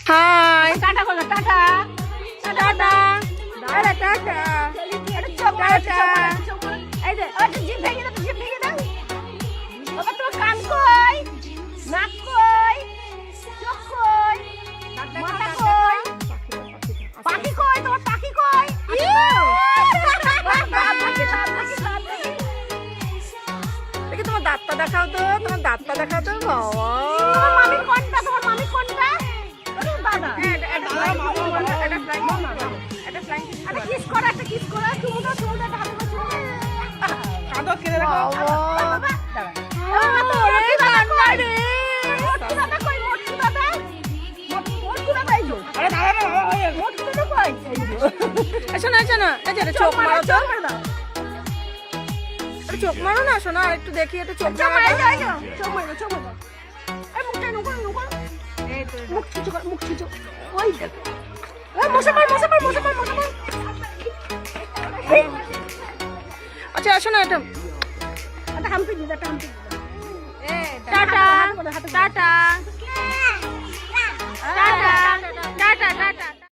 high tata করো tata tata আরে tata tata এই যে জিভ ভেঙে দাও জিভ ভেঙে দাও বাবা তোমার কান কই নাক কই চোখ কই মাথা কই পাখি কই তোমার পাখি কই দেখি তোমার দাঁতটা দেখাও তো তোমার দাঁতটা দেখাও তো বাবা তোমার মামি কোনটা তোমার মামি কোনটা দাদা একটা কিস করো একটা কিস করো চুমুটা চুমুটা হাতে করে চুমুটা কাঁদো কেঁদে রাখো বাবা দাদা কই মোটু দাদা মোটু দাদা এই আরে দাঁড়া না মোটু দাদা কই শোনো শোনো এই যে চোখ মারো তো চোখ মারো না শোনো আর একটু দেখি একটু চোখ চোখ মারো মারো চোখ মারো চোখ মারো এই মুখটা নুকো নুকো এই তো মুখ ছুচো মুখ ছুচো ওই দেখো ওই মশা মার আচ্ছা শোনো এটা একটা হাম্পি দিদা একটা হাম্পি টাটা টাটা